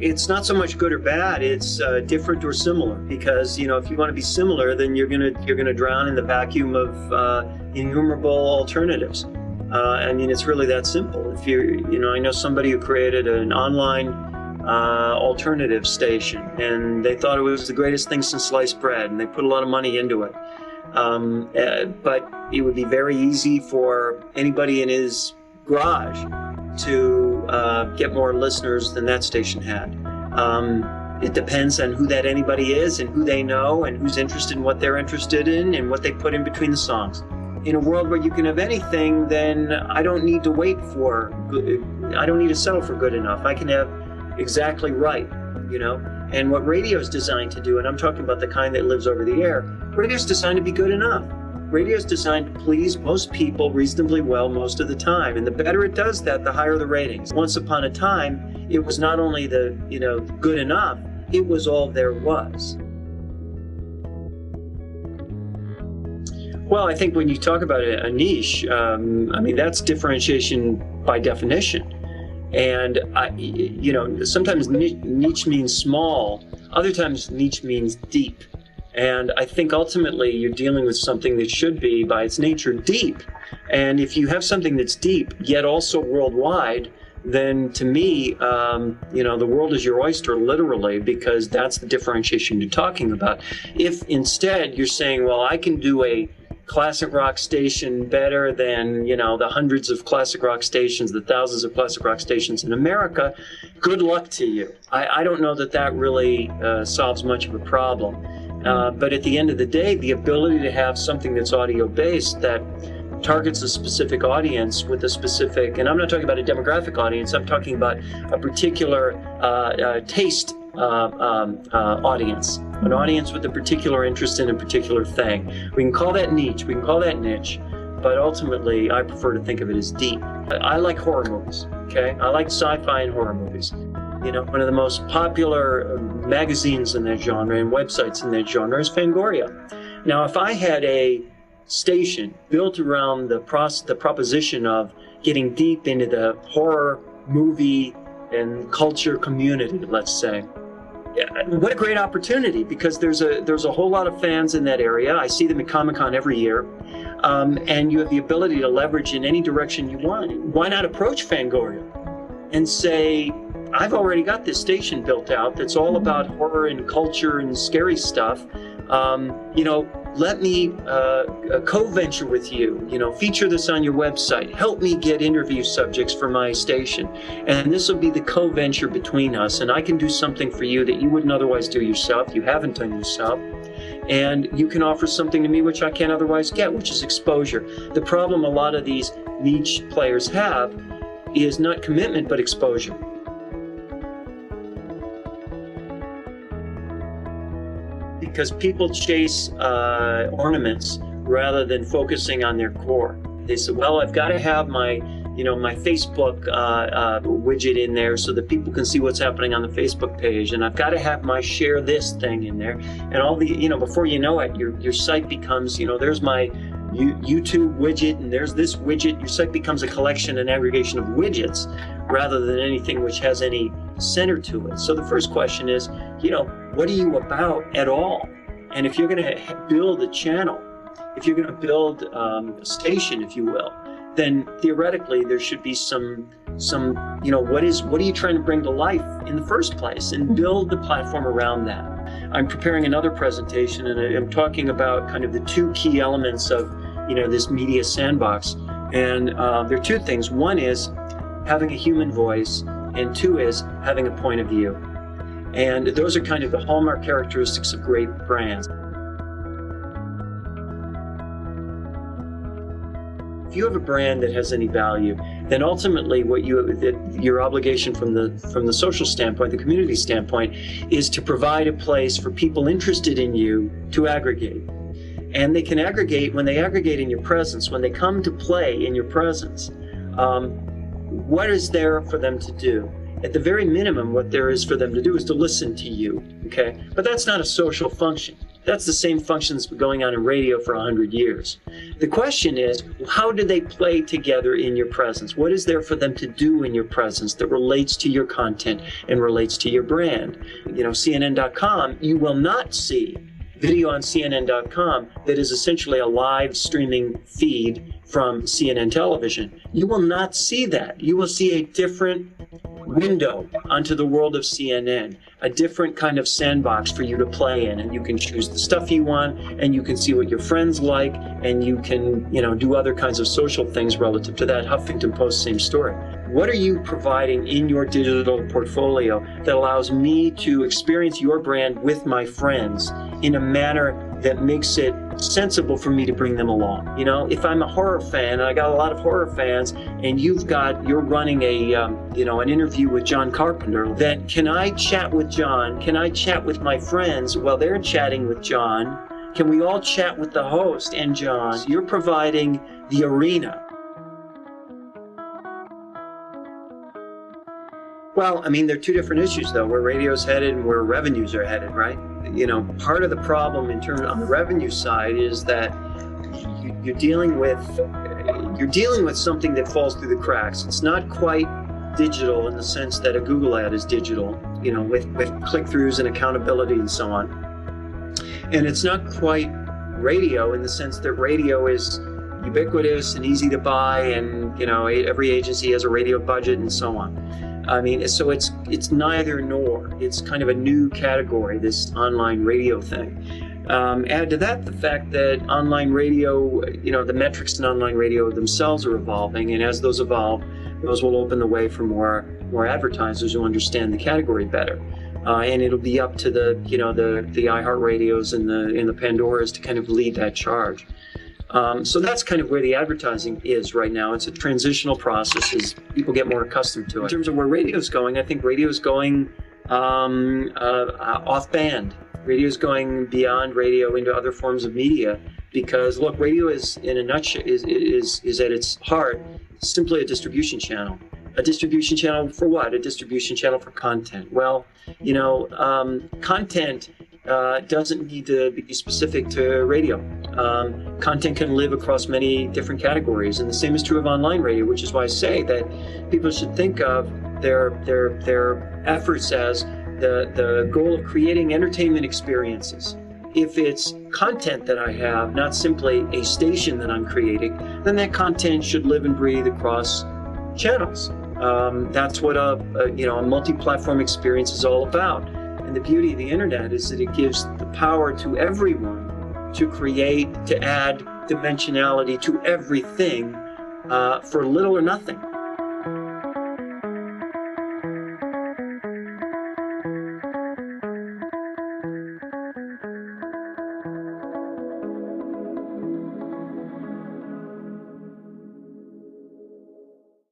It's not so much good or bad. It's different or similar, because if you want to be similar, then you're gonna drown in the vacuum of innumerable alternatives. It's really that simple. If I know somebody who created an online alternative station, and they thought it was the greatest thing since sliced bread, and they put a lot of money into it. But it would be very easy for anybody in his garage to get more listeners than that station had. It depends on who that anybody is and who they know and who's interested in what they're interested in and what they put in between the songs. In a world where you can have anything, then I don't need to wait for I don't need to settle for good enough. I can have exactly right, And what radio is designed to do, and I'm talking about the kind that lives over the air, radio is designed to be good enough. Radio is designed to please most people reasonably well most of the time. And the better it does that, the higher the ratings. Once upon a time, it was not only the, good enough, it was all there was. Well, I think when you talk about a niche, that's differentiation by definition. And, sometimes niche means small, other times niche means deep. And I think ultimately you're dealing with something that should be, by its nature, deep. And if you have something that's deep, yet also worldwide, then to me, the world is your oyster, literally, because that's the differentiation you're talking about. If instead you're saying, well, I can do a classic rock station better than, the hundreds of classic rock stations, the thousands of classic rock stations in America, good luck to you. I don't know that really solves much of a problem. But at the end of the day, the ability to have something that's audio-based that targets a specific audience with a specific, and I'm not talking about a demographic audience, I'm talking about a particular taste audience, an audience with a particular interest in a particular thing. We can call that niche, we can call that niche, but ultimately I prefer to think of it as deep. I like horror movies, okay? I like sci-fi and horror movies. One of the most popular magazines in that genre and websites in that genre is Fangoria. Now, if I had a station built around the proposition of getting deep into the horror movie and culture community, let's say, what a great opportunity, because there's a whole lot of fans in that area. I see them at Comic-Con every year, and you have the ability to leverage in any direction you want. Why not approach Fangoria and say, I've already got this station built out that's all about horror and culture and scary stuff. Let me co-venture with you, feature this on your website. Help me get interview subjects for my station. And this will be the co-venture between us. And I can do something for you that you wouldn't otherwise do yourself. You haven't done yourself. And you can offer something to me which I can't otherwise get, which is exposure. The problem a lot of these niche players have is not commitment, but exposure. Because people chase ornaments rather than focusing on their core. They say, well, I've got to have my Facebook widget in there so that people can see what's happening on the Facebook page, and I've got to have my share this thing in there, and all the, before you know it, your site becomes, there's my YouTube widget, and there's this widget. Your site becomes a collection and aggregation of widgets rather than anything which has any center to it. So the first question is, what are you about at all? And if you're going to build a channel, if you're going to build a station, if you will, then theoretically there should be some what are you trying to bring to life in the first place, and build the platform around that. I'm preparing another presentation, and I'm talking about kind of the two key elements of this media sandbox. And there are two things. One is having a human voice, and two is having a point of view. And those are kind of the hallmark characteristics of great brands. If you have a brand that has any value, then ultimately your obligation from the social standpoint, the community standpoint, is to provide a place for people interested in you to aggregate. And they can aggregate when they aggregate in your presence, when they come to play in your presence. What is there for them to do? At the very minimum, what there is for them to do is to listen to you, okay? But that's not a social function. That's the same function that's been going on in radio for 100 years. The question is, how do they play together in your presence? What is there for them to do in your presence that relates to your content and relates to your brand? CNN.com, you will not see video on CNN.com that is essentially a live streaming feed from CNN television. You will not see that. You will see a different window onto the world of CNN, a different kind of sandbox for you to play in, and you can choose the stuff you want, and you can see what your friends like, and you can, do other kinds of social things relative to that. Huffington Post, same story. What are you providing in your digital portfolio that allows me to experience your brand with my friends in a manner that makes it sensible for me to bring them along? If I'm a horror fan, and I got a lot of horror fans, and you're running an interview with John Carpenter, then can I chat with John? Can I chat with my friends while they're chatting with John? Can we all chat with the host and John? You're providing the arena. Well, there are two different issues, though, where radio's headed and where revenues are headed, right? Part of the problem on the revenue side is that you're dealing with something that falls through the cracks. It's not quite digital in the sense that a Google ad is digital, with click-throughs and accountability and so on. And it's not quite radio in the sense that radio is ubiquitous and easy to buy, and every agency has a radio budget and so on. So it's neither nor. It's kind of a new category, this online radio thing. Add to that the fact that online radio, the metrics in online radio themselves are evolving, and as those evolve, those will open the way for more advertisers who understand the category better. And it'll be up to the iHeartRadios and the Pandoras to kind of lead that charge. So that's kind of where the advertising is right now. It's a transitional process as people get more accustomed to it. In terms of where radio's going, I think radio's going off-band. Radio's going beyond radio into other forms of media because, look, radio is, in a nutshell, is at its heart simply a distribution channel. A distribution channel for what? A distribution channel for content. Well, content doesn't need to be specific to radio. Content can live across many different categories, and the same is true of online radio, which is why I say that people should think of their efforts as the goal of creating entertainment experiences. If it's content that I have, not simply a station that I'm creating, then that content should live and breathe across channels. That's what a multi-platform experience is all about. And the beauty of the internet is that it gives the power to everyone to create, to add dimensionality to everything for little or nothing.